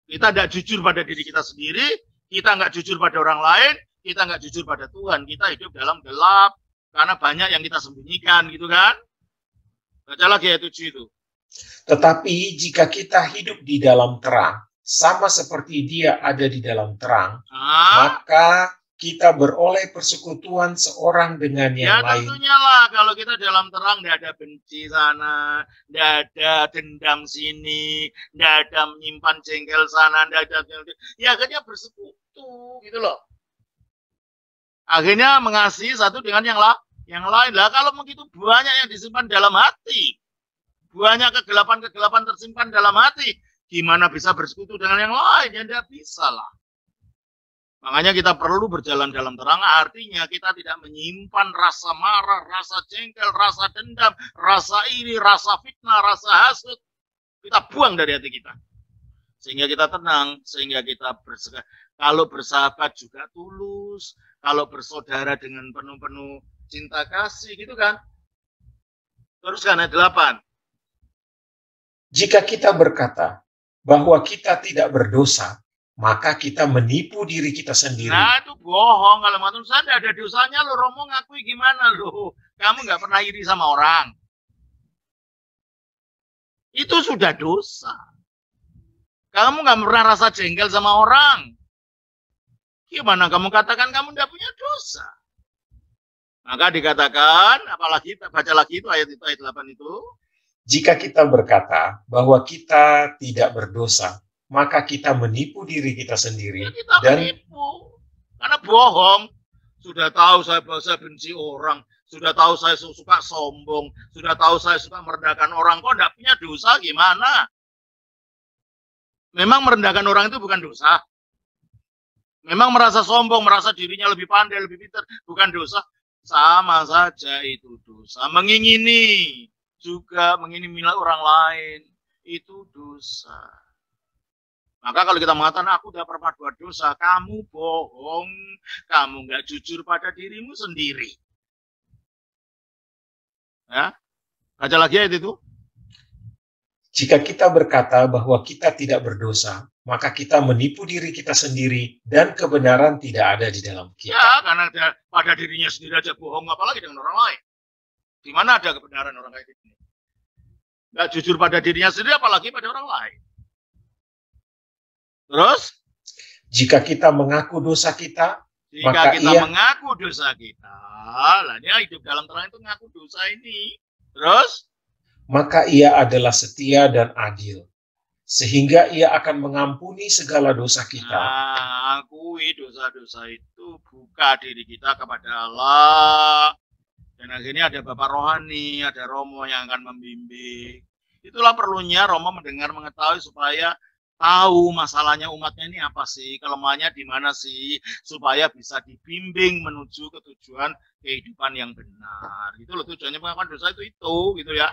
kita tidak jujur pada diri kita sendiri, kita nggak jujur pada orang lain, kita nggak jujur pada Tuhan. Kita hidup dalam gelap karena banyak yang kita sembunyikan, gitu kan? Baca lagi ayat 7 itu. Tetapi jika kita hidup di dalam terang, sama seperti dia ada di dalam terang, maka kita beroleh persekutuan seorang dengan yang lain. Ya tentunya lah, kalau kita dalam terang, tidak ada benci sana, tidak ada dendam sini, tidak ada menyimpan jengkel sana, tidak ada, ya akhirnya bersekutu, gitu loh. Akhirnya mengasihi satu dengan yang lain. Lah kalau begitu banyak yang disimpan dalam hati, banyak kegelapan-kegelapan tersimpan dalam hati, gimana bisa bersekutu dengan yang lain? Ya tidak bisa lah. Makanya kita perlu berjalan dalam terang, artinya kita tidak menyimpan rasa marah, rasa jengkel, rasa dendam, rasa iri, rasa fitnah, rasa hasut. Kita buang dari hati kita. Sehingga kita tenang, sehingga kita kalau bersahabat juga tulus, kalau bersaudara dengan penuh-penuh cinta kasih, gitu kan. Teruskan ayat 8. Jika kita berkata bahwa kita tidak berdosa, maka kita menipu diri kita sendiri. Nah itu bohong. Kalau maksud saya tidak ada dosanya, lo Romo ngakui gimana lo? Kamu nggak pernah iri sama orang. Itu sudah dosa. Kamu nggak pernah rasa jengkel sama orang. Gimana kamu katakan kamu tidak punya dosa? Maka dikatakan, apalagi baca lagi itu ayat 8 itu. Jika kita berkata bahwa kita tidak berdosa, maka kita menipu diri kita sendiri. Ya, kita menipu. Karena bohong. Sudah tahu saya benci orang. sudah tahu saya suka sombong, sudah tahu saya suka merendahkan orang, kok enggak punya dosa gimana? Memang merendahkan orang itu bukan dosa. Memang merasa sombong, merasa dirinya lebih pandai, lebih pintar, bukan dosa. Sama saja itu dosa. Mengingini juga, mengingini orang lain, itu dosa. Maka kalau kita mengatakan aku udah pernah buat dosa, kamu bohong, kamu nggak jujur pada dirimu sendiri. Ya, baca lagi ayat itu. Jika kita berkata bahwa kita tidak berdosa, maka kita menipu diri kita sendiri dan kebenaran tidak ada di dalam kita. Ya, karena pada dirinya sendiri aja bohong, apalagi dengan orang lain. Di mana ada kebenaran orang kayak gini? Nggak jujur pada dirinya sendiri, apalagi pada orang lain. Terus? Jika kita mengaku dosa kita, jika kita mengaku dosa kita, lah dia hidup dalam terang itu mengaku dosa ini. Terus? Maka ia adalah setia dan adil, sehingga ia akan mengampuni segala dosa kita. Nah, akui dosa-dosa itu, buka diri kita kepada Allah. Dan akhirnya ada Bapak Rohani, ada Romo yang akan membimbing. Itulah perlunya Romo mendengar, mengetahui supaya tahu masalahnya umatnya ini apa sih, kelemahannya di mana sih, supaya bisa dibimbing menuju ke tujuan kehidupan yang benar. Itu loh tujuannya pengakuan dosa itu gitu ya.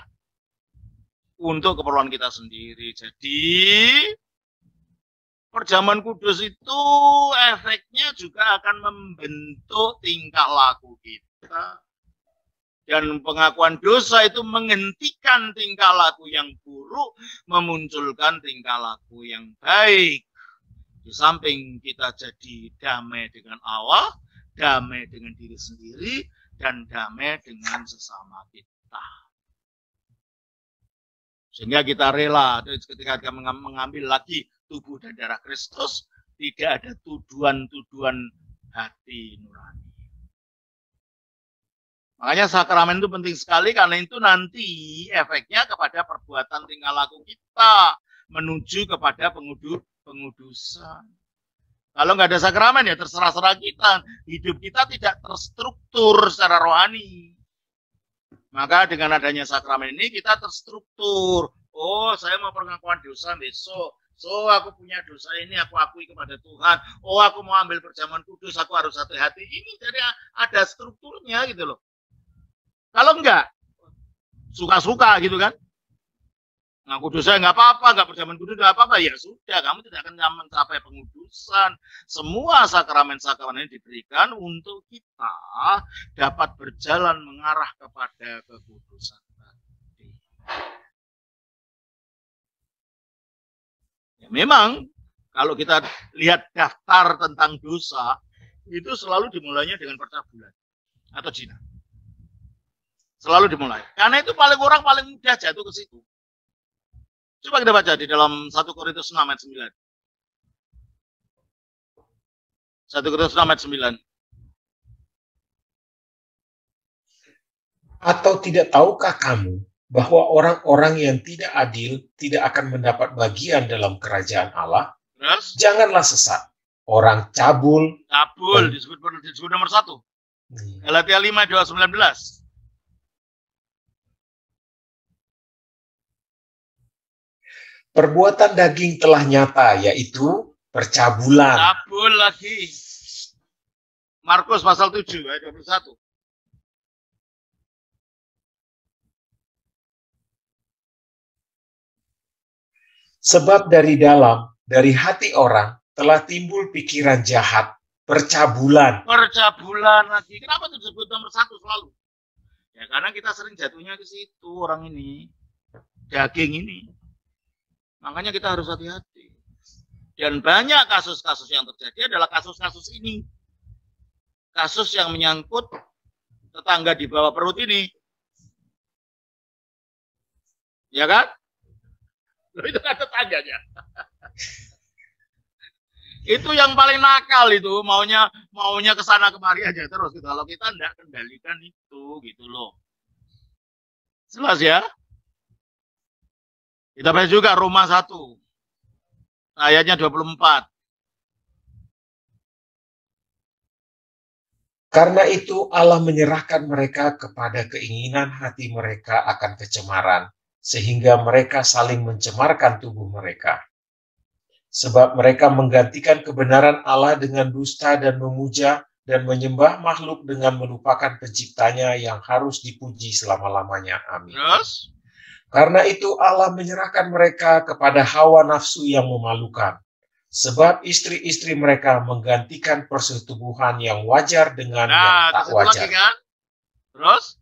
Untuk keperluan kita sendiri. Jadi perjamuan kudus itu efeknya juga akan membentuk tingkah laku kita. Dan pengakuan dosa itu menghentikan tingkah laku yang buruk, memunculkan tingkah laku yang baik. Di samping kita jadi damai dengan Allah, damai dengan diri sendiri, dan damai dengan sesama kita. Sehingga kita rela ketika kita mengambil lagi tubuh dan darah Kristus, tidak ada tuduhan-tuduhan hati nurani. Makanya sakramen itu penting sekali, karena itu nanti efeknya kepada perbuatan tingkah laku kita menuju kepada pengudusan. Kalau nggak ada sakramen ya terserah-serah kita, hidup kita tidak terstruktur secara rohani. Maka dengan adanya sakramen ini kita terstruktur. Oh, saya mau pengakuan dosa besok. So, aku punya dosa ini, aku akui kepada Tuhan. Oh, aku mau ambil perjamuan kudus, aku harus hati-hati. Ini jadi ada strukturnya gitu loh. Kalau enggak, suka-suka gitu kan. Ngaku dosa nggak apa-apa, nggak perjamuan kudus nggak apa-apa, ya sudah, kamu tidak akan mencapai pengudusan. Semua sakramen-sakramen ini diberikan untuk kita dapat berjalan mengarah kepada kekudusan tadi. Ya, memang kalau kita lihat daftar tentang dosa, itu selalu dimulainya dengan percabulan atau zina. Selalu dimulai. Karena itu paling mudah jatuh ke situ. Coba kita baca di dalam 1 Korintus 6 ayat 9. 1 Korintus 6 ayat 9. Atau tidak tahukah kamu bahwa orang-orang yang tidak adil tidak akan mendapat bagian dalam kerajaan Allah? Terus? Janganlah sesat. Orang cabul. Cabul disebut nomor 1. Galatia 5 ayat 19. Perbuatan daging telah nyata, yaitu percabulan. Cabul lagi. Markus pasal 7 ayat 21. Sebab dari dalam, dari hati orang, telah timbul pikiran jahat, percabulan. Percabulan lagi. Kenapa itu disebut nomor 1 selalu? Ya karena kita sering jatuhnya ke situ, orang ini. Daging ini. Makanya kita harus hati-hati. Dan banyak kasus-kasus yang terjadi adalah kasus-kasus ini. Kasus yang menyangkut tetangga di bawah perut ini. Ya kan? Loh, itu kan tetangganya. Itu yang paling nakal itu. Maunya kesana kemari aja terus. Kalau kita tidak kendalikan itu. Gitu loh. Jelas ya? Kita baca juga Roma 1, ayatnya 24. Karena itu Allah menyerahkan mereka kepada keinginan hati mereka akan kecemaran, sehingga mereka saling mencemarkan tubuh mereka. Sebab mereka menggantikan kebenaran Allah dengan dusta dan memuja dan menyembah makhluk dengan melupakan penciptanya yang harus dipuji selama-lamanya. Amin. Terus? Karena itu Allah menyerahkan mereka kepada hawa nafsu yang memalukan. Sebab istri-istri mereka menggantikan persetubuhan yang wajar dengan yang tak wajar. Lagi, kan? Terus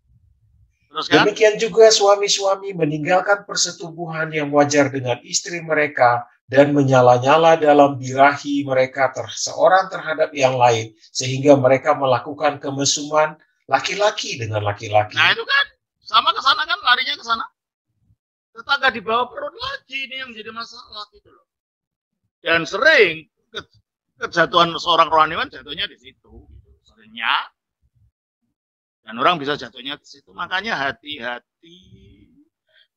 kan? Demikian juga suami-suami meninggalkan persetubuhan yang wajar dengan istri mereka dan menyala-nyala dalam birahi mereka seorang terhadap yang lain, sehingga mereka melakukan kemesuman laki-laki dengan laki-laki. Nah itu kan, sama ke sana kan, larinya ke sana. Tetangga di bawah perut lagi, ini yang menjadi masalah gitu loh. Dan sering kejatuhan seorang rohaniwan jatuhnya di situ, gitu. Seringnya. Dan orang bisa jatuhnya di situ. Makanya hati-hati.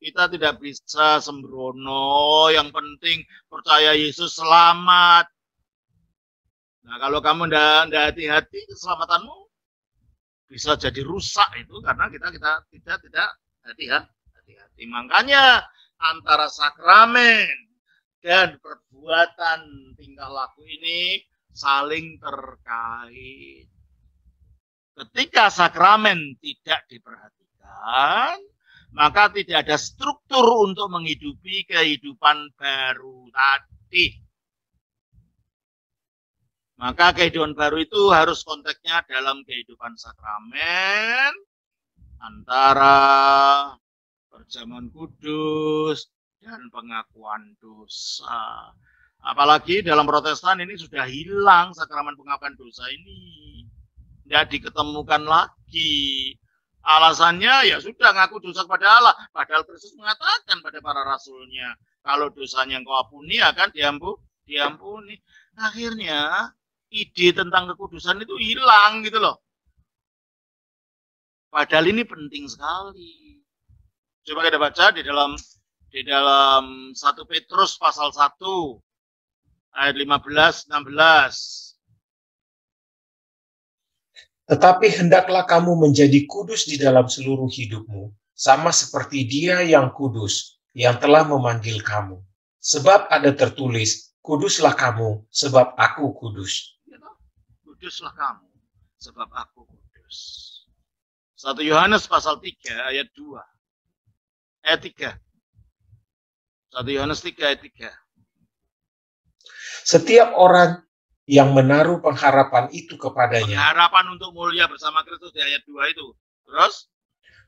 Kita tidak bisa sembrono. Yang penting percaya Yesus selamat. Nah kalau kamu tidak hati-hati, keselamatanmu bisa jadi rusak itu karena kita tidak hati-hati. Makanya antara sakramen dan perbuatan tingkah laku ini saling terkait. Ketika sakramen tidak diperhatikan, maka tidak ada struktur untuk menghidupi kehidupan baru tadi. Maka kehidupan baru itu harus konteksnya dalam kehidupan sakramen antara perjamuan kudus dan pengakuan dosa. Apalagi dalam Protestan ini sudah hilang sakramen pengakuan dosa ini. Tidak diketemukan lagi. Alasannya ya sudah ngaku dosa kepada Allah. Padahal Kristus mengatakan pada para rasulnya, kalau dosanya engkau ampuni akan diampuni. Akhirnya ide tentang kekudusan itu hilang gitu loh. Padahal ini penting sekali. Coba kita baca di dalam 1 Petrus pasal 1 ayat 15-16. Tetapi hendaklah kamu menjadi kudus di dalam seluruh hidupmu, sama seperti Dia yang kudus, yang telah memanggil kamu. Sebab ada tertulis, kuduslah kamu, sebab aku kudus. Kuduslah kamu, sebab aku kudus. 1 Yohanes pasal 3 ayat 2. Ayat 3. 1 Yohanes 3 ayat 3. Setiap orang yang menaruh pengharapan itu kepadanya. Pengharapan untuk mulia bersama Kristus di ayat 2 itu. Terus?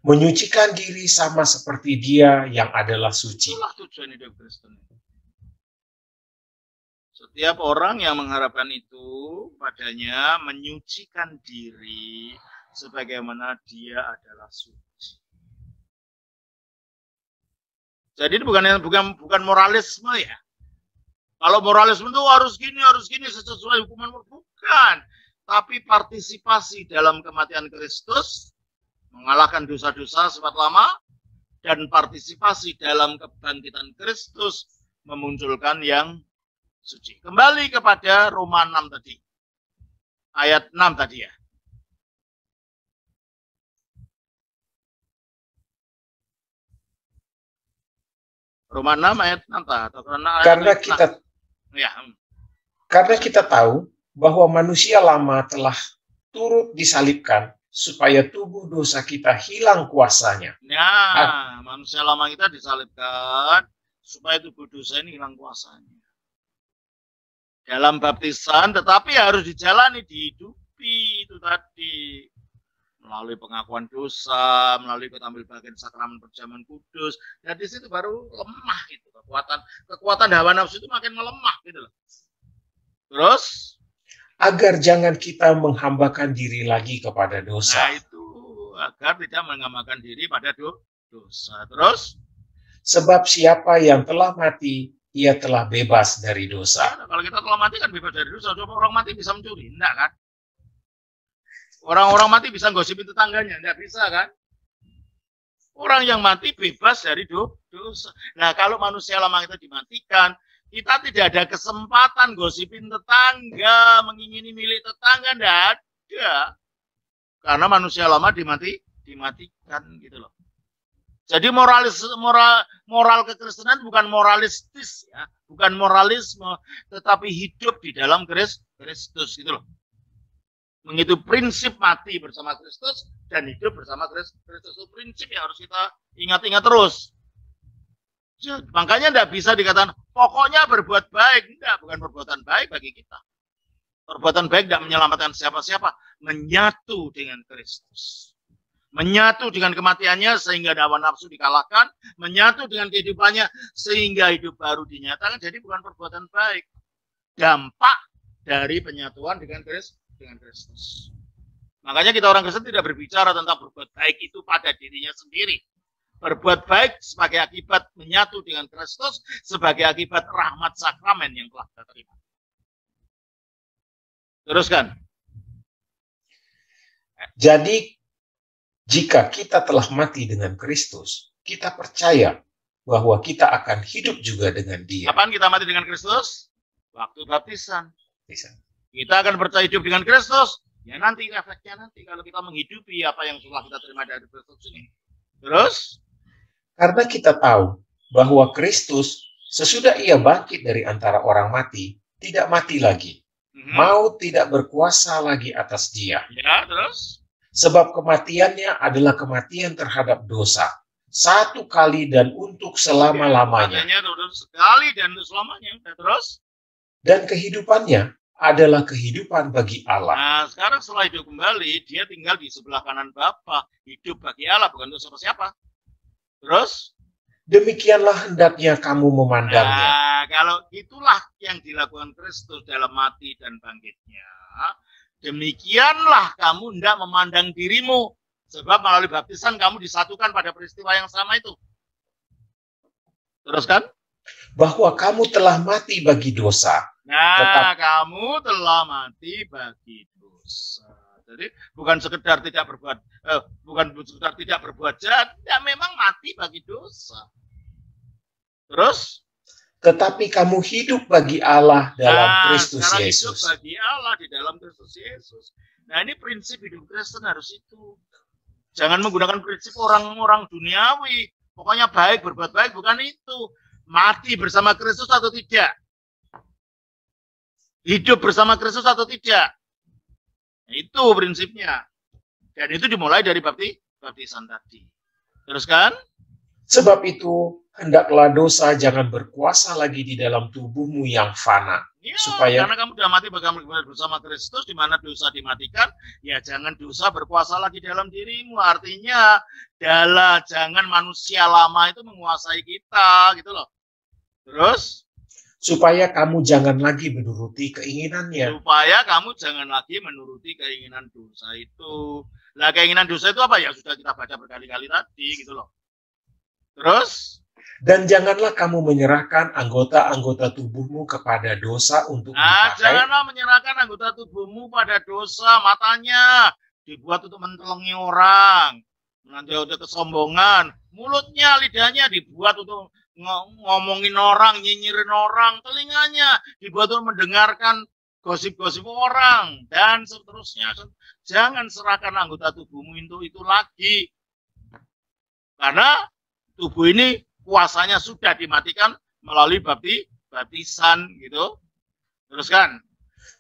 Menyucikan diri sama seperti Dia yang adalah suci. Itulah tujuan hidup Kristen. Setiap orang yang mengharapkan itu padanya menyucikan diri sebagaimana Dia adalah suci. Jadi ini bukan moralisme ya. Kalau moralisme itu harus gini sesuai hukuman, bukan. Tapi partisipasi dalam kematian Kristus, mengalahkan dosa-dosa sifat lama, dan partisipasi dalam kebangkitan Kristus, memunculkan yang suci. Kembali kepada Roma 6 tadi. Ayat 6 tadi ya. Roma 6 ayat 6 atau karena kita tahu bahwa manusia lama telah turut disalibkan supaya tubuh dosa kita hilang kuasanya. Ya, manusia lama kita disalibkan supaya tubuh dosa ini hilang kuasanya. Dalam baptisan, tetapi harus dijalani, dihidupi itu tadi. Melalui pengakuan dosa, melalui ketambil bagian sakramen perjamuan kudus, dan di situ baru lemah gitu. Kekuatan hawa nafsu itu makin melemah gitu loh. Terus agar jangan kita menghambakan diri lagi kepada dosa. Nah itu agar tidak menghambakan diri pada dosa. Terus sebab siapa yang telah mati, ia telah bebas dari dosa. Nah, kalau kita telah mati kan bebas dari dosa. Coba orang mati bisa mencuri, enggak kan? Orang-orang mati bisa gosipin tetangganya, enggak bisa kan? Orang yang mati bebas dari dosa. Nah, kalau manusia lama itu dimatikan, kita tidak ada kesempatan gosipin tetangga, mengingini milik tetangga, enggak ada. Karena manusia lama dimatikan gitu loh. Jadi moral kekristenan bukan moralistis ya, bukan moralisme, tetapi hidup di dalam Kristus gitu loh. Mengitu prinsip mati bersama Kristus dan hidup bersama Kristus. Itu prinsip yang harus kita ingat-ingat terus. Makanya tidak bisa dikatakan pokoknya berbuat baik. Enggak, bukan perbuatan baik bagi kita. Perbuatan baik tidak menyelamatkan siapa-siapa, menyatu dengan Kristus. Menyatu dengan kematiannya sehingga hawa nafsu dikalahkan, menyatu dengan kehidupannya sehingga hidup baru dinyatakan. Jadi bukan perbuatan baik, dampak dari penyatuan dengan Kristus. Makanya kita orang Kristen tidak berbicara tentang berbuat baik itu pada dirinya sendiri. Berbuat baik sebagai akibat menyatu dengan Kristus, sebagai akibat rahmat sakramen yang telah kita terima. Teruskan. Jadi, jika kita telah mati dengan Kristus, kita percaya bahwa kita akan hidup juga dengan Dia. Kapan kita mati dengan Kristus? Waktu baptisan. Bisa. Kita akan percaya hidup dengan Kristus. Ya nanti efeknya nanti kalau kita menghidupi apa yang sudah kita terima dari Kristus ini. Terus? Karena kita tahu bahwa Kristus sesudah Ia bangkit dari antara orang mati, tidak mati lagi. Maut tidak berkuasa lagi atas Dia. Ya, terus? Sebab kematiannya adalah kematian terhadap dosa. Satu kali dan untuk selama-lamanya. Ya, sekali dan untuk selamanya. Terus? Dan kehidupannya adalah kehidupan bagi Allah. Nah, sekarang setelah hidup kembali, dia tinggal di sebelah kanan Bapa, hidup bagi Allah, bukan untuk siapa-siapa. Terus? Demikianlah hendaknya kamu memandangnya. Nah, kalau itulah yang dilakukan Kristus dalam mati dan bangkitnya, demikianlah kamu hendak memandang dirimu. Sebab melalui baptisan kamu disatukan pada peristiwa yang sama itu. Teruskan? Bahwa kamu telah mati bagi dosa. Nah, kamu telah mati bagi dosa. Jadi bukan sekedar tidak berbuat jahat, ya memang mati bagi dosa. Terus? Tetapi kamu hidup bagi Allah dalam Kristus Yesus. Hidup bagi Allah di dalam Kristus Yesus. Nah, ini prinsip hidup Kristen harus itu. Jangan menggunakan prinsip orang-orang duniawi. Pokoknya baik, berbuat baik, bukan itu. Mati bersama Kristus atau tidak? Hidup bersama Kristus atau tidak? Itu prinsipnya. Dan itu dimulai dari baptisan tadi. Teruskan? Sebab itu, hendaklah dosa jangan berkuasa lagi di dalam tubuhmu yang fana. Ya, supaya karena kamu sudah mati bersama Kristus, di mana dosa dimatikan, ya jangan dosa berkuasa lagi dalam dirimu. Artinya, jangan manusia lama itu menguasai kita, gitu loh. Terus? Supaya kamu jangan lagi menuruti keinginannya. Supaya kamu jangan lagi menuruti keinginan dosa itu. Lah, keinginan dosa itu apa? Ya sudah kita baca berkali-kali tadi, gitu loh. Terus? Dan janganlah kamu menyerahkan anggota-anggota tubuhmu kepada dosa untuk dipakai. Janganlah menyerahkan anggota tubuhmu pada dosa. Matanya dibuat untuk mentelengi orang, menandakan kesombongan. Mulutnya, lidahnya dibuat untuk ngomongin orang, nyinyirin orang. Telinganya dibuat untuk mendengarkan gosip-gosip orang dan seterusnya. Jangan serahkan anggota tubuhmu itu lagi, karena tubuh ini kuasanya sudah dimatikan melalui baptisan gitu. Teruskan.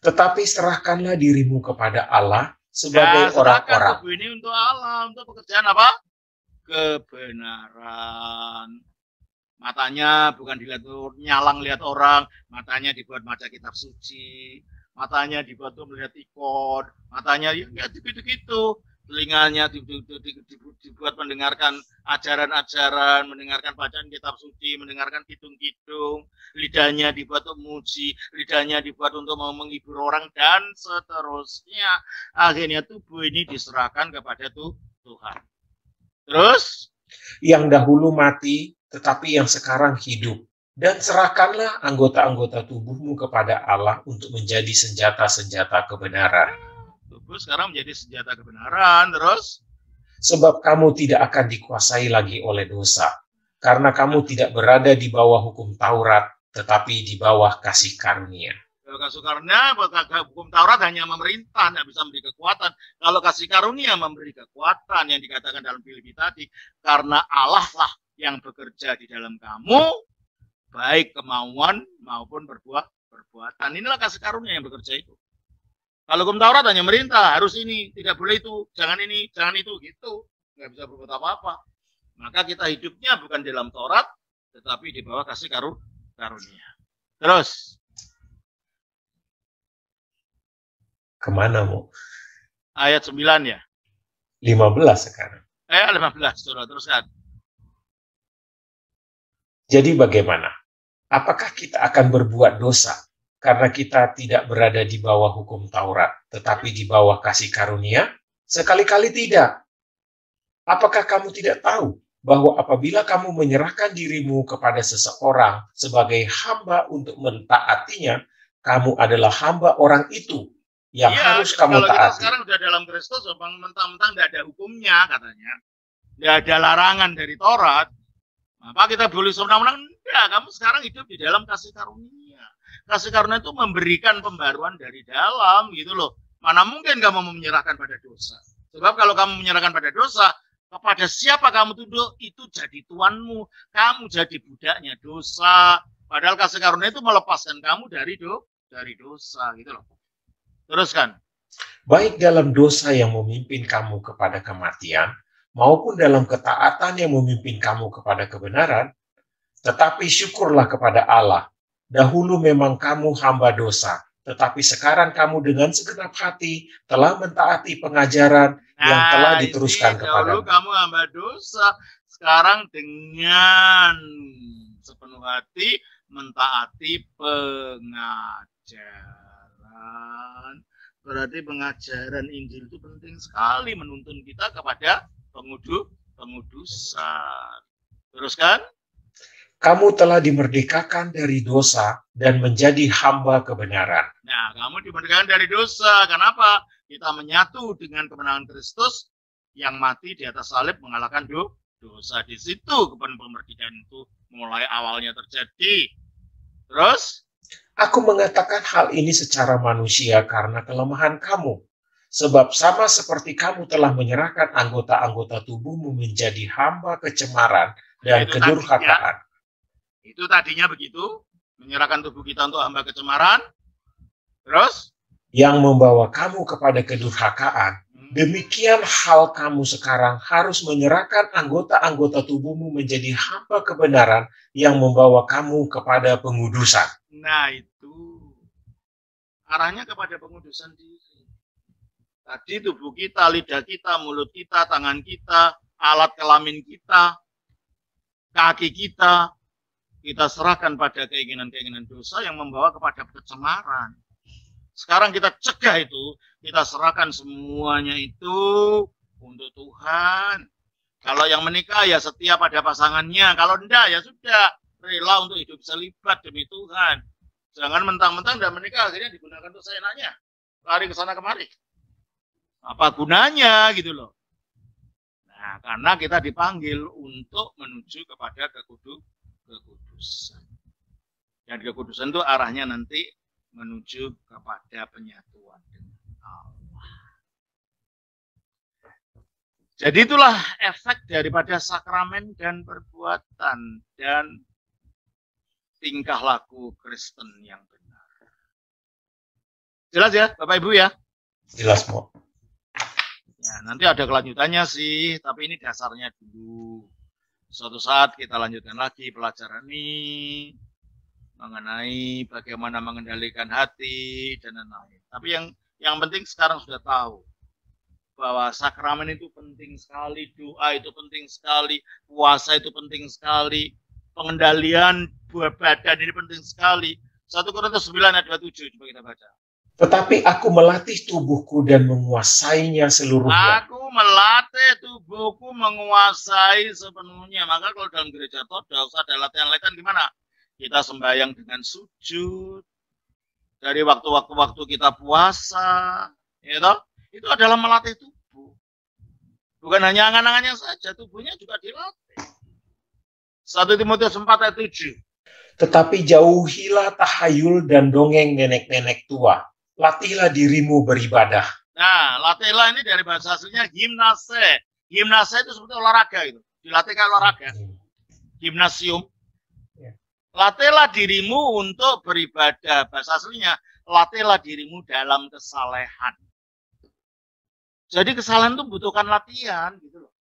Tetapi serahkanlah dirimu kepada Allah sebagai orang-orang. Tubuh ini untuk Allah, untuk pekerjaan apa? Kebenaran. Matanya bukan dilihat nyalang lihat orang, matanya dibuat baca kitab suci, matanya dibuat untuk melihat ikon, matanya ya gitu-gitu. Telinganya dibuat mendengarkan ajaran-ajaran, mendengarkan bacaan kitab suci, mendengarkan kidung-kidung. Lidahnya dibuat untuk memuji, lidahnya dibuat untuk menghibur orang, dan seterusnya. Akhirnya tubuh ini diserahkan kepada Tuhan. Terus? Yang dahulu mati, tetapi yang sekarang hidup. Dan serahkanlah anggota-anggota tubuhmu kepada Allah untuk menjadi senjata-senjata kebenaran. Tubuh sekarang menjadi senjata kebenaran. Terus? Sebab kamu tidak akan dikuasai lagi oleh dosa, karena kamu tidak berada di bawah hukum Taurat, tetapi di bawah kasih karunia. Kasih karunia, hukum Taurat hanya memerintah, tidak bisa memberi kekuatan. Kalau kasih karunia memberi kekuatan yang dikatakan dalam Filipi tadi, karena Allah lah yang bekerja di dalam kamu, baik kemauan maupun perbuatan. Inilah kasih karunia yang bekerja itu. Kalau hukum Taurat hanya merintah, harus ini, tidak boleh itu, jangan ini, jangan itu, gitu. Nggak bisa berbuat apa-apa. Maka kita hidupnya bukan di dalam Taurat, tetapi di bawah kasih karunia. Terus. Kemana mau? Ayat 9 ya? 15 sekarang. 15, saudara, teruskan. Jadi bagaimana? Apakah kita akan berbuat dosa karena kita tidak berada di bawah hukum Taurat, tetapi di bawah kasih karunia? Sekali-kali tidak. Apakah kamu tidak tahu bahwa apabila kamu menyerahkan dirimu kepada seseorang sebagai hamba untuk mentaatinya, kamu adalah hamba orang itu yang harus kamu taati. Kalau kita sekarang sudah dalam Kristus, mentang-mentang tidak ada hukumnya katanya, tidak ada larangan dari Taurat, maka kita boleh sewenang-wenang. Enggak, kamu sekarang hidup di dalam kasih karunia. Kasih karunia itu memberikan pembaruan dari dalam, gitu loh. Mana mungkin kamu menyerahkan pada dosa? Sebab kalau kamu menyerahkan pada dosa, kepada siapa kamu tunduk, itu jadi tuanmu. Kamu jadi budaknya dosa. Padahal kasih karunia itu melepaskan kamu dari dosa, gitu loh. Teruskan. Baik dalam dosa yang memimpin kamu kepada kematian, maupun dalam ketaatan yang memimpin kamu kepada kebenaran, tetapi syukurlah kepada Allah. Dahulu memang kamu hamba dosa, tetapi sekarang kamu dengan segenap hati telah mentaati pengajaran yang telah diteruskan kepadamu. Dahulu kamu hamba dosa, sekarang dengan sepenuh hati mentaati pengajaran. Berarti pengajaran Injil itu penting sekali menuntun kita kepada pengudusan. Teruskan. Kamu telah dimerdekakan dari dosa dan menjadi hamba kebenaran. Nah, kamu dimerdekakan dari dosa. Kenapa? Kita menyatu dengan kemenangan Kristus yang mati di atas salib mengalahkan dosa. Di situ kemerdekaan itu mulai awalnya terjadi. Terus? Aku mengatakan hal ini secara manusia karena kelemahan kamu. Sebab sama seperti kamu telah menyerahkan anggota-anggota tubuhmu menjadi hamba kecemaran dan kedurhakaan. Itu tadinya begitu. Menyerahkan tubuh kita untuk hamba kecemaran. Terus? Yang membawa kamu kepada kedurhakaan. Demikian hal kamu sekarang harus menyerahkan anggota-anggota tubuhmu menjadi hamba kebenaran yang membawa kamu kepada pengudusan. Nah itu arahnya kepada pengudusan diri. Tadi tubuh kita, lidah kita, mulut kita, tangan kita, alat kelamin kita, kaki kita serahkan pada keinginan-keinginan dosa yang membawa kepada kecemaran. Sekarang kita cegah itu, kita serahkan semuanya itu untuk Tuhan. Kalau yang menikah ya setia pada pasangannya, kalau enggak ya sudah rela untuk hidup selibat demi Tuhan. Jangan mentang-mentang dan menikah akhirnya digunakan untuk seenaknya, lari ke sana kemari. Apa gunanya gitu loh. Nah, karena kita dipanggil untuk menuju kepada kekudusan. Dan kekudusan itu arahnya nanti menuju kepada penyatuan dengan Allah. Jadi itulah efek daripada sakramen dan perbuatan dan tingkah laku Kristen yang benar. Jelas ya, Bapak Ibu ya? Jelas, Mo. Ya, nanti ada kelanjutannya sih, tapi ini dasarnya dulu. Suatu saat kita lanjutkan lagi pelajaran ini mengenai bagaimana mengendalikan hati dan lain-lain. Tapi yang penting sekarang sudah tahu bahwa sakramen itu penting sekali, doa itu penting sekali, puasa itu penting sekali, pengendalian buah badan ini penting sekali. 1 Korintus 9 ayat 27 coba kita baca. Tetapi aku melatih tubuhku dan menguasainya seluruhnya. Aku melatih tubuhku menguasai sepenuhnya. Maka kalau dalam gereja Ortodoks ada latihan-latihan gimana? Kita sembahyang dengan sujud. Dari waktu-waktu kita puasa. Itu adalah melatih tubuh. Bukan hanya angan-angannya saja, tubuhnya juga dilatih. 1 Timotius 4 ayat 7. Tetapi jauhilah tahayul dan dongeng nenek-nenek tua. Latihlah dirimu beribadah. Nah, latihlah ini dari bahasa aslinya gimnase. Gimnase itu seperti olahraga itu. Dilatih kayak olahraga. Gimnasium. Latihlah dirimu untuk beribadah. Bahasa aslinya, latihlah dirimu dalam kesalehan. Jadi kesalehan itu membutuhkan latihan gitu loh.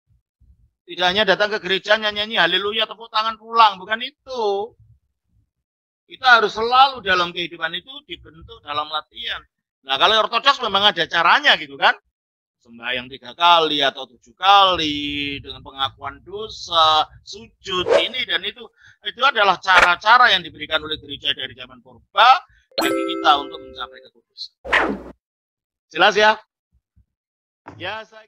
Tidak hanya datang ke gereja nyanyi haleluya tepuk tangan pulang, bukan itu. Kita harus selalu dalam kehidupan itu dibentuk dalam latihan. Nah, kalau ortodoks memang ada caranya gitu kan. Sembahyang 3 kali atau 7 kali dengan pengakuan dosa, sujud ini dan itu adalah cara-cara yang diberikan oleh gereja dari zaman purba bagi kita untuk mencapai kekudusan. Jelas ya? Ya, saya